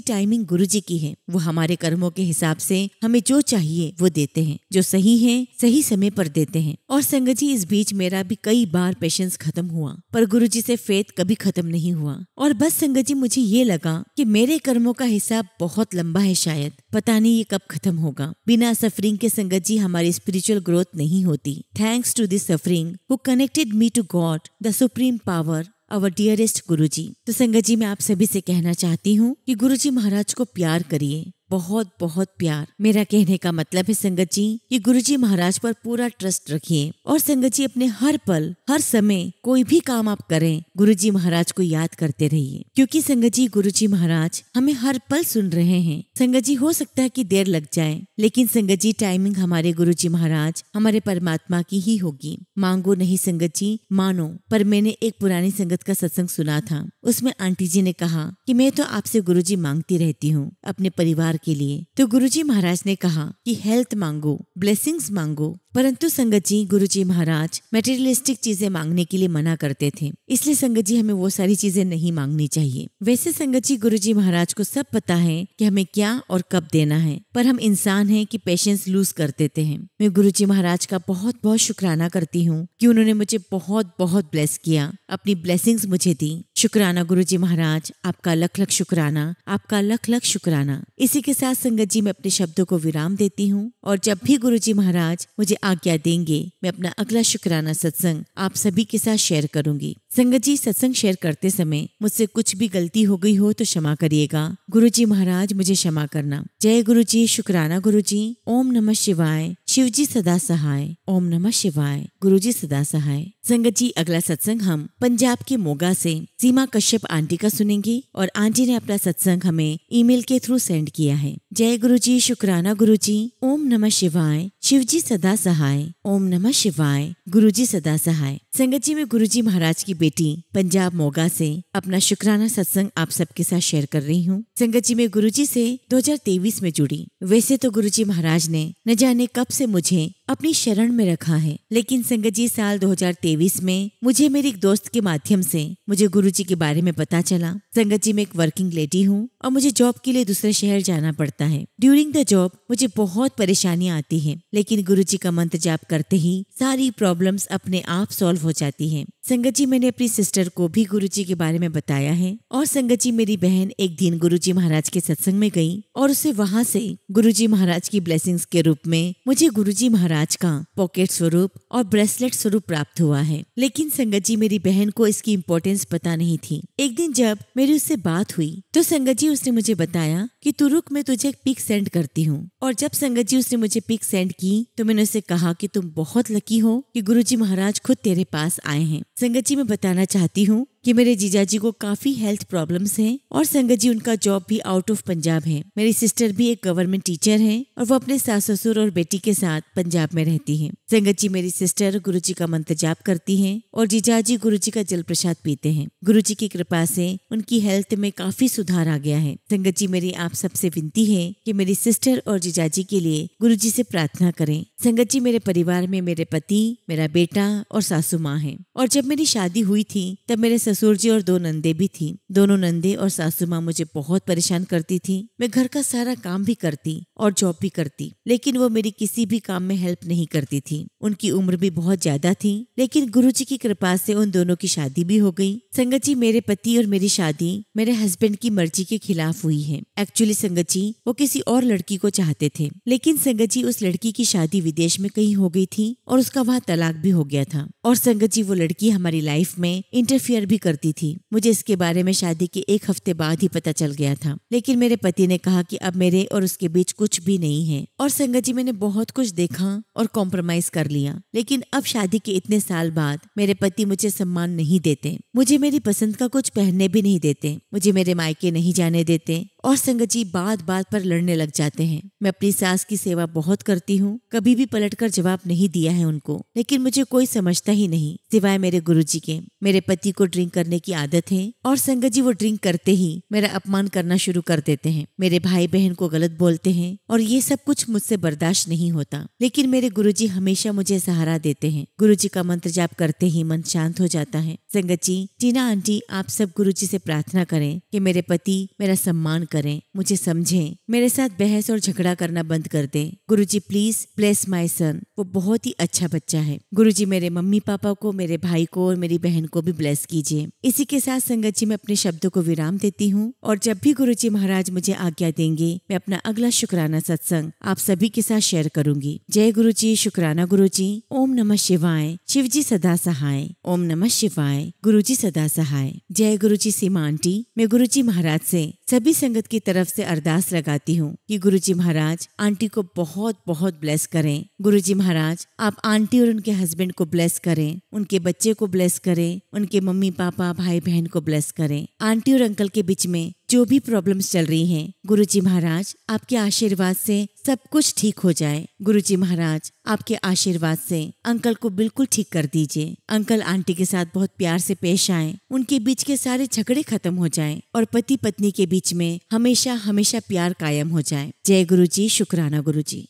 टाइमिंग गुरुजी की है। वो हमारे कर्मों के हिसाब से हमें जो चाहिए वो देते हैं, जो सही है सही समय पर देते हैं। और संगत जी, इस बीच मेरा भी कई बार पेशेंस खत्म हुआ, पर गुरुजी से फेथ कभी खत्म नहीं हुआ। और बस संगत जी, मुझे ये लगा कि मेरे कर्मों का हिसाब बहुत लंबा है, शायद पता नहीं ये कब खत्म होगा। बिना सफरिंग के संगत जी हमारी स्पिरिचुअल ग्रोथ नहीं होती। Thanks to this suffering who connected me to God the supreme power, our dearest Guruji. तो संगत जी, मैं आप सभी से कहना चाहती हूँ कि गुरुजी महाराज को प्यार करिए, बहुत बहुत प्यार। मेरा कहने का मतलब है संगत जी कि गुरुजी महाराज पर पूरा ट्रस्ट रखिए। और संगत जी, अपने हर पल हर समय कोई भी काम आप करें, गुरुजी महाराज को याद करते रहिए। क्योंकि संगत जी, गुरुजी महाराज हमें हर पल सुन रहे हैं। संगत जी, हो सकता है कि देर लग जाए, लेकिन संगत जी, टाइमिंग हमारे गुरुजी महाराज हमारे परमात्मा की ही होगी। मांगो नहीं संगत जी, मानो। पर मैंने एक पुरानी संगत का सत्संग सुना था, उसमें आंटी जी ने कहा कि मैं तो आपसे गुरुजी मांगती रहती हूँ अपने परिवार के लिए। तो गुरुजी महाराज ने कहा कि हेल्थ मांगो, ब्लेसिंग्स मांगो। परंतु संगत जी, गुरुजी महाराज मटेरियलिस्टिक चीजें मांगने के लिए मना करते थे। इसलिए संगत जी, हमें वो सारी चीजें नहीं मांगनी चाहिए। वैसे संगत जी, गुरुजी महाराज को सब पता है कि हमें क्या और कब देना है, पर हम इंसान हैं कि पेशेंस लूज कर देते हैं। मैं गुरुजी महाराज का बहुत बहुत शुक्राना करती हूँ कि उन्होंने मुझे बहुत बहुत ब्लेस किया, अपनी ब्लेसिंग्स मुझे दी। शुक्राना गुरुजी महाराज, आपका लख लख शुक्राना, आपका लख लख शुक्राना। इसी के साथ संगत जी, मैं अपने शब्दों को विराम देती हूँ और जब भी गुरुजी महाराज मुझे आज्ञा देंगे, मैं अपना अगला शुक्राना सत्संग आप सभी के साथ शेयर करूंगी। संगत जी, सत्संग शेयर करते समय मुझसे कुछ भी गलती हो गई हो तो क्षमा करिएगा। गुरुजी महाराज मुझे क्षमा करना। जय गुरुजी, शुक्राना गुरुजी। ओम नमः शिवाय। शिवजी सदा सहाय। ओम नमः शिवाय। गुरुजी सदा सहाय। संगत जी, अगला सत्संग हम पंजाब के मोगा से सीमा कश्यप आंटी का सुनेंगे और आंटी ने अपना सत्संग हमें ईमेल के थ्रू सेंड किया है। जय गुरुजी, शुक्राना गुरुजी। ओम नमः शिवाय। शिवजी सदा सहाय। ओम नमः शिवाय। गुरुजी सदा सहाय। संगत जी, मैं गुरुजी महाराज की बेटी पंजाब मोगा से अपना शुक्राना सत्संग आप सबके साथ शेयर कर रही हूँ। संगत जी, मैं गुरुजी से 2023 में जुड़ी। वैसे तो गुरुजी महाराज ने न जाने कब से मुझे अपनी शरण में रखा है, लेकिन संगत जी, साल 2023 में मुझे मेरी एक दोस्त के माध्यम से मुझे गुरुजी के बारे में पता चला। संगत जी, मैं एक वर्किंग लेडी हूँ और मुझे जॉब के लिए दूसरे शहर जाना पड़ता है। ड्यूरिंग द जॉब मुझे बहुत परेशानियां आती हैं, लेकिन गुरुजी का मंत्र जाप करते ही सारी प्रॉब्लम्स अपने आप सॉल्व हो जाती हैं। संगत जी, मैंने अपनी सिस्टर को भी गुरुजी के बारे में बताया है। और संगत जी, मेरी बहन एक दिन गुरुजी महाराज के सत्संग में गई और उसे वहाँ से गुरुजी महाराज की ब्लेसिंग्स के रूप में मुझे गुरुजी महाराज का पॉकेट स्वरूप और ब्रेसलेट स्वरूप प्राप्त हुआ है। लेकिन संगत जी, मेरी बहन को इसकी इम्पोर्टेंस पता नहीं थी। एक दिन जब मेरी उससे बात हुई तो संगत जी, उसने मुझे बताया कि तू रुक, मैं तुझे एक पिक सेंड करती हूँ। और जब संगत जी उसने मुझे पिक सेंड की तो मैंने उसे कहा कि तुम बहुत लकी हो कि गुरुजी महाराज खुद तेरे पास आए हैं। संगत जी, मैं बताना चाहती हूँ कि मेरे जीजा जी को काफी हेल्थ प्रॉब्लम्स हैं और संगत जी, उनका जॉब भी आउट ऑफ पंजाब है। मेरी सिस्टर भी एक गवर्नमेंट टीचर है और वो अपने सास ससुर और बेटी के साथ पंजाब में रहती है। संगत जी, मेरी सिस्टर गुरुजी का मंत्र जाप करती हैं और जीजा जी गुरुजी का जल प्रसाद पीते हैं। गुरुजी की कृपा से उनकी हेल्थ में काफी सुधार आ गया है। संगत जी, मेरी आप सबसे विनती है कि मेरी सिस्टर और जीजा जी के लिए गुरुजी से प्रार्थना करें। संगत जी, मेरे परिवार में मेरे पति, मेरा बेटा और सासू माँ है। और जब मेरी शादी हुई थी तब मेरे ससुर जी और 2 नंदे भी थी। दोनों नंदे और सासू माँ मुझे बहुत परेशान करती थी। मैं घर का सारा काम भी करती और जॉब भी करती, लेकिन वो मेरी किसी भी काम में हेल्प नहीं करती थी। उनकी उम्र भी बहुत ज्यादा थी, लेकिन गुरुजी की कृपा से उन दोनों की शादी भी हो गई। संगत जी, मेरे पति और मेरी शादी मेरे हस्बैंड की मर्जी के खिलाफ हुई है। एक्चुअली संगत जी, वो किसी और लड़की को चाहते थे, लेकिन संगत जी, उस लड़की की शादी विदेश में कहीं हो गई थी और उसका वहाँ तलाक भी हो गया था। और संगत जी, वो लड़की हमारी लाइफ में इंटरफियर भी करती थी। मुझे इसके बारे में शादी के 1 हफ्ते बाद ही पता चल गया था, लेकिन मेरे पति ने कहा कि अब मेरे और उसके बीच कुछ भी नहीं है। और संगत जी, मैंने बहुत कुछ देखा और कॉम्प्रोमाइज कर लिया, लेकिन अब शादी के इतने साल बाद मेरे पति मुझे सम्मान नहीं देते, मुझे मेरी पसंद का कुछ पहनने भी नहीं देते, मुझे मेरे मायके नहीं जाने देते और संगत जी बात बात पर लड़ने लग जाते हैं। मैं अपनी सास की सेवा बहुत करती हूँ, कभी भी पलटकर जवाब नहीं दिया है उनको, लेकिन मुझे कोई समझता ही नहीं सिवाय मेरे गुरुजी के। मेरे पति को ड्रिंक करने की आदत है और संगत जी वो ड्रिंक करते ही मेरा अपमान करना शुरू कर देते हैं, मेरे भाई बहन को गलत बोलते हैं और ये सब कुछ मुझसे बर्दाश्त नहीं होता। लेकिन मेरे गुरुजी हमेशा मुझे सहारा देते हैं। गुरुजी का मंत्र जाप करते ही मन शांत हो जाता है। संगत जी, टीना आंटी, आप सब गुरुजी से प्रार्थना करें कि मेरे पति मेरा सम्मान करें, मुझे समझें, मेरे साथ बहस और झगड़ा करना बंद कर दें। गुरुजी प्लीज ब्लेस माय सन, वो बहुत ही अच्छा बच्चा है। गुरुजी मेरे मम्मी पापा को, मेरे भाई को और मेरी बहन को भी ब्लेस कीजिए। इसी के साथ संगत जी मैं अपने शब्दों को विराम देती हूँ और जब भी गुरुजी महाराज मुझे आज्ञा देंगे मैं अपना अगला शुक्राना सत्संग आप सभी के साथ शेयर करूंगी। जय गुरुजी, शुक्राना गुरुजी। ओम नमः शिवाय। शिवजी सदा सहाय। ओम नमः शिवाय। गुरुजी सदा सहाय। जय गुरुजी। सीमा आंटी, मैं गुरुजी महाराज से सभी संगत की तरफ से अरदास लगाती हूँ कि गुरुजी महाराज आंटी को बहुत बहुत ब्लेस करें। गुरुजी महाराज आप आंटी और उनके हस्बैंड को ब्लेस करें, उनके बच्चे को ब्लेस करें, उनके मम्मी पापा भाई बहन को ब्लेस करें। आंटी और अंकल के बीच में जो भी प्रॉब्लम्स चल रही हैं, गुरुजी महाराज आपके आशीर्वाद से सब कुछ ठीक हो जाए। गुरुजी महाराज आपके आशीर्वाद से अंकल को बिल्कुल ठीक कर दीजिए। अंकल आंटी के साथ बहुत प्यार से पेश आए, उनके बीच के सारे झगड़े खत्म हो जाएं और पति पत्नी के बीच में हमेशा हमेशा प्यार कायम हो जाए। जय गुरुजी, शुक्राना गुरुजी।